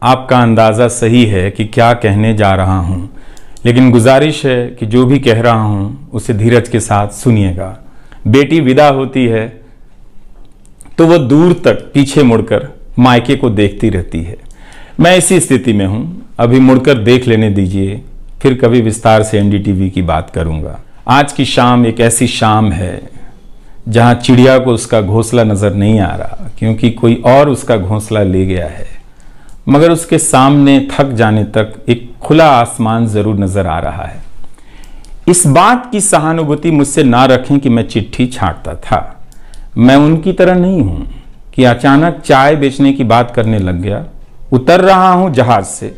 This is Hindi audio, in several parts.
आपका अंदाज़ा सही है कि क्या कहने जा रहा हूँ, लेकिन गुजारिश है कि जो भी कह रहा हूँ उसे धीरज के साथ सुनिएगा। बेटी विदा होती है तो वो दूर तक पीछे मुड़कर मायके को देखती रहती है। मैं इसी स्थिति में हूँ, अभी मुड़कर देख लेने दीजिए, फिर कभी विस्तार से एनडीटीवी की बात करूँगा। आज की शाम एक ऐसी शाम है जहाँ चिड़िया को उसका घोंसला नज़र नहीं आ रहा, क्योंकि कोई और उसका घोंसला ले गया है, मगर उसके सामने थक जाने तक एक खुला आसमान ज़रूर नज़र आ रहा है। इस बात की सहानुभूति मुझसे ना रखें कि मैं चिट्ठी छांटता था। मैं उनकी तरह नहीं हूँ कि अचानक चाय बेचने की बात करने लग गया। उतर रहा हूँ जहाज से,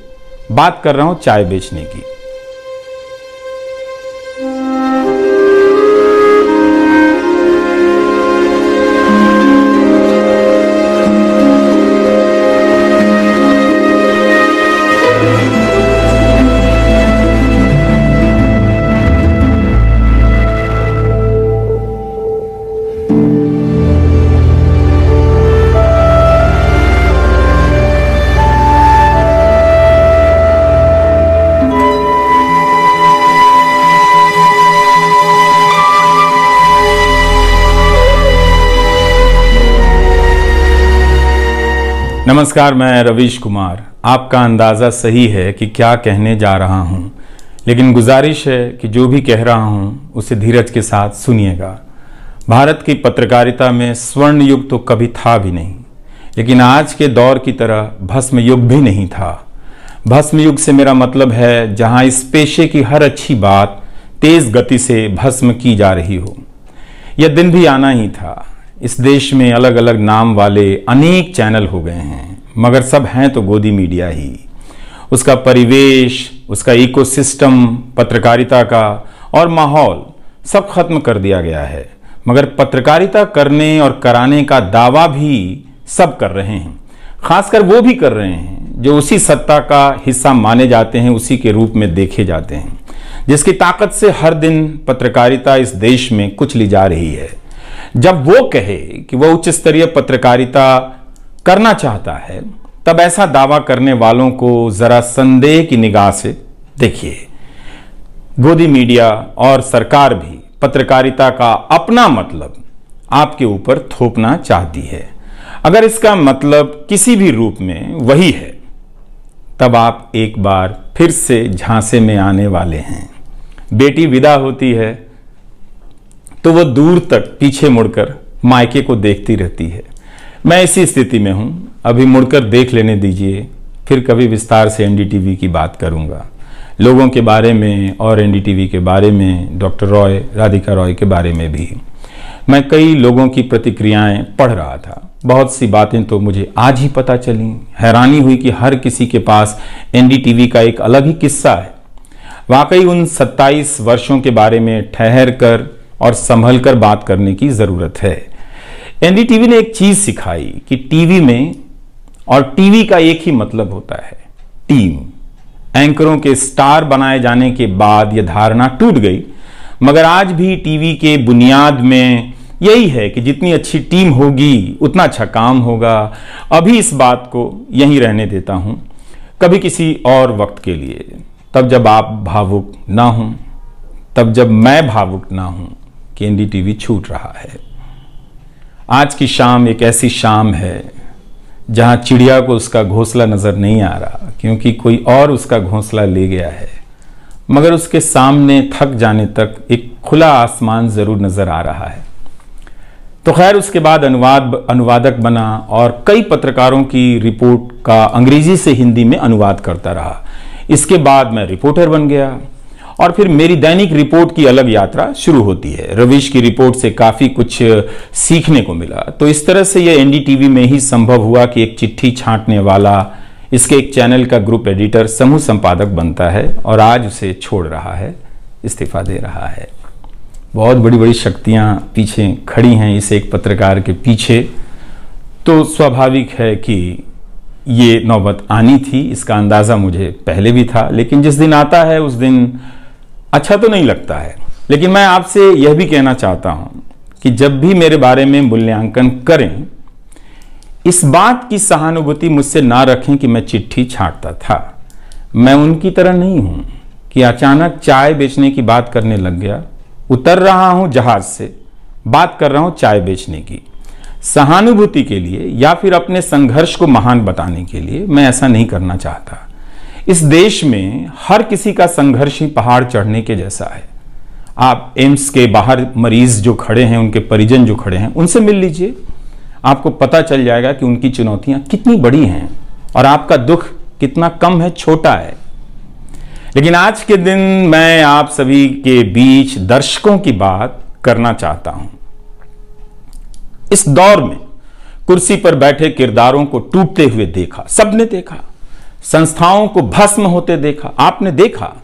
बात कर रहा हूँ चाय बेचने की। नमस्कार, मैं रवीश कुमार। आपका अंदाज़ा सही है कि क्या कहने जा रहा हूँ, लेकिन गुजारिश है कि जो भी कह रहा हूँ उसे धीरज के साथ सुनिएगा। भारत की पत्रकारिता में स्वर्ण युग तो कभी था भी नहीं, लेकिन आज के दौर की तरह भस्म युग भी नहीं था। भस्म युग से मेरा मतलब है जहाँ इस पेशे की हर अच्छी बात तेज गति से भस्म की जा रही हो। यह दिन भी आना ही था। इस देश में अलग अलग नाम वाले अनेक चैनल हो गए हैं, मगर सब हैं तो गोदी मीडिया ही। उसका परिवेश, उसका इकोसिस्टम, पत्रकारिता का और माहौल सब खत्म कर दिया गया है, मगर पत्रकारिता करने और कराने का दावा भी सब कर रहे हैं। खासकर वो भी कर रहे हैं जो उसी सत्ता का हिस्सा माने जाते हैं, उसी के रूप में देखे जाते हैं, जिसकी ताकत से हर दिन पत्रकारिता इस देश में कुचली जा रही है। जब वो कहे कि वह उच्च स्तरीय पत्रकारिता करना चाहता है, तब ऐसा दावा करने वालों को जरा संदेह की निगाह से देखिए। गोदी मीडिया और सरकार भी पत्रकारिता का अपना मतलब आपके ऊपर थोपना चाहती है। अगर इसका मतलब किसी भी रूप में वही है, तब आप एक बार फिर से झांसे में आने वाले हैं। बेटी विदा होती है तो वो दूर तक पीछे मुड़कर मायके को देखती रहती है। मैं इसी स्थिति में हूँ, अभी मुड़कर देख लेने दीजिए, फिर कभी विस्तार से एनडीटीवी की बात करूँगा। लोगों के बारे में और एनडीटीवी के बारे में, डॉक्टर रॉय, राधिका रॉय के बारे में भी मैं कई लोगों की प्रतिक्रियाएं पढ़ रहा था। बहुत सी बातें तो मुझे आज ही पता चली। हैरानी हुई कि हर किसी के पास एनडीटीवी का एक अलग ही किस्सा है। वाकई उन 27 वर्षों के बारे में ठहर कर और संभल कर बात करने की जरूरत है। एनडीटीवी ने एक चीज सिखाई कि टीवी में और टीवी का एक ही मतलब होता है, टीम। एंकरों के स्टार बनाए जाने के बाद यह धारणा टूट गई, मगर आज भी टीवी के बुनियाद में यही है कि जितनी अच्छी टीम होगी उतना अच्छा काम होगा। अभी इस बात को यहीं रहने देता हूं, कभी किसी और वक्त के लिए, तब जब आप भावुक ना हों, तब जब मैं भावुक ना हूं कि एनडीटीवी छूट रहा है। आज की शाम एक ऐसी शाम है जहां चिड़िया को उसका घोंसला नजर नहीं आ रहा, क्योंकि कोई और उसका घोंसला ले गया है, मगर उसके सामने थक जाने तक एक खुला आसमान जरूर नजर आ रहा है। तो खैर, उसके बाद अनुवादक बना और कई पत्रकारों की रिपोर्ट का अंग्रेजी से हिंदी में अनुवाद करता रहा। इसके बाद मैं रिपोर्टर बन गया और फिर मेरी दैनिक रिपोर्ट की अलग यात्रा शुरू होती है। रवीश की रिपोर्ट से काफ़ी कुछ सीखने को मिला। तो इस तरह से यह एनडीटीवी में ही संभव हुआ कि एक चिट्ठी छांटने वाला इसके एक चैनल का ग्रुप एडिटर समूह संपादक बनता है और आज उसे छोड़ रहा है, इस्तीफा दे रहा है। बहुत बड़ी बड़ी शक्तियां पीछे खड़ी हैं इस एक पत्रकार के पीछे। तो स्वाभाविक है कि ये नौबत आनी थी, इसका अंदाज़ा मुझे पहले भी था, लेकिन जिस दिन आता है उस दिन अच्छा तो नहीं लगता है। लेकिन मैं आपसे यह भी कहना चाहता हूं कि जब भी मेरे बारे में मूल्यांकन करें, इस बात की सहानुभूति मुझसे ना रखें कि मैं चिट्ठी छांटता था। मैं उनकी तरह नहीं हूं कि अचानक चाय बेचने की बात करने लग गया। उतर रहा हूं जहाज से, बात कर रहा हूं चाय बेचने की। सहानुभूति के लिए या फिर अपने संघर्ष को महान बताने के लिए मैं ऐसा नहीं करना चाहता। इस देश में हर किसी का संघर्ष ही पहाड़ चढ़ने के जैसा है। आप एम्स के बाहर मरीज जो खड़े हैं, उनके परिजन जो खड़े हैं, उनसे मिल लीजिए। आपको पता चल जाएगा कि उनकी चुनौतियां कितनी बड़ी हैं और आपका दुख कितना कम है, छोटा है। लेकिन आज के दिन मैं आप सभी के बीच दर्शकों की बात करना चाहता हूं। इस दौर में कुर्सी पर बैठे किरदारों को टूटते हुए देखा, सबने देखा। संस्थाओं को भस्म होते देखा, आपने देखा।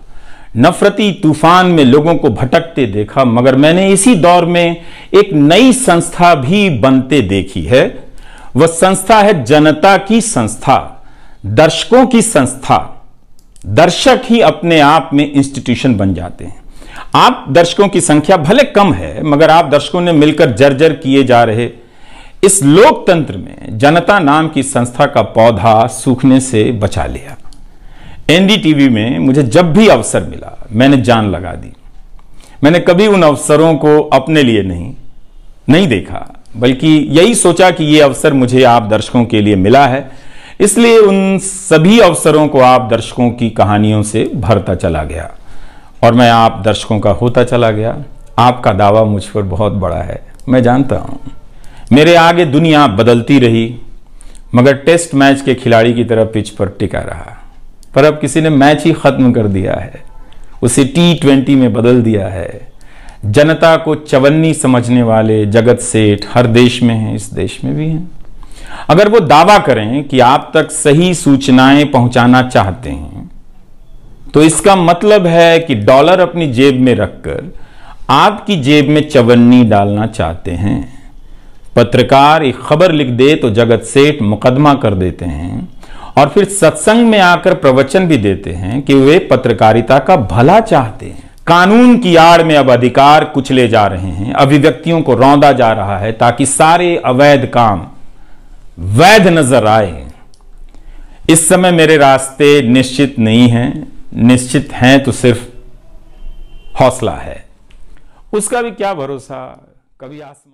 नफरती तूफान में लोगों को भटकते देखा, मगर मैंने इसी दौर में एक नई संस्था भी बनते देखी है। वह संस्था है जनता की संस्था, दर्शकों की संस्था। दर्शक ही अपने आप में इंस्टीट्यूशन बन जाते हैं। आप दर्शकों की संख्या भले कम है, मगर आप दर्शकों ने मिलकर जर्जर किए जा रहे इस लोकतंत्र में जनता नाम की संस्था का पौधा सूखने से बचा लिया। एनडीटीवी में मुझे जब भी अवसर मिला मैंने जान लगा दी। मैंने कभी उन अवसरों को अपने लिए नहीं देखा, बल्कि यही सोचा कि यह अवसर मुझे आप दर्शकों के लिए मिला है, इसलिए उन सभी अवसरों को आप दर्शकों की कहानियों से भरता चला गया और मैं आप दर्शकों का होता चला गया। आपका दावा मुझ पर बहुत बड़ा है, मैं जानता हूं। मेरे आगे दुनिया बदलती रही, मगर टेस्ट मैच के खिलाड़ी की तरह पिच पर टिका रहा। पर अब किसी ने मैच ही खत्म कर दिया है, उसे T20 में बदल दिया है। जनता को चवन्नी समझने वाले जगत सेठ हर देश में हैं, इस देश में भी हैं। अगर वो दावा करें कि आप तक सही सूचनाएं पहुंचाना चाहते हैं, तो इसका मतलब है कि डॉलर अपनी जेब में रखकर आपकी जेब में चवन्नी डालना चाहते हैं। पत्रकार एक खबर लिख दे तो जगत सेठ मुकदमा कर देते हैं और फिर सत्संग में आकर प्रवचन भी देते हैं कि वे पत्रकारिता का भला चाहते हैं। कानून की आड़ में अब अधिकार कुचले जा रहे हैं, अभिव्यक्तियों को रौंदा जा रहा है ताकि सारे अवैध काम वैध नजर आए। इस समय मेरे रास्ते निश्चित नहीं हैं, निश्चित हैं तो सिर्फ हौसला है। उसका भी क्या भरोसा, कभी आसमान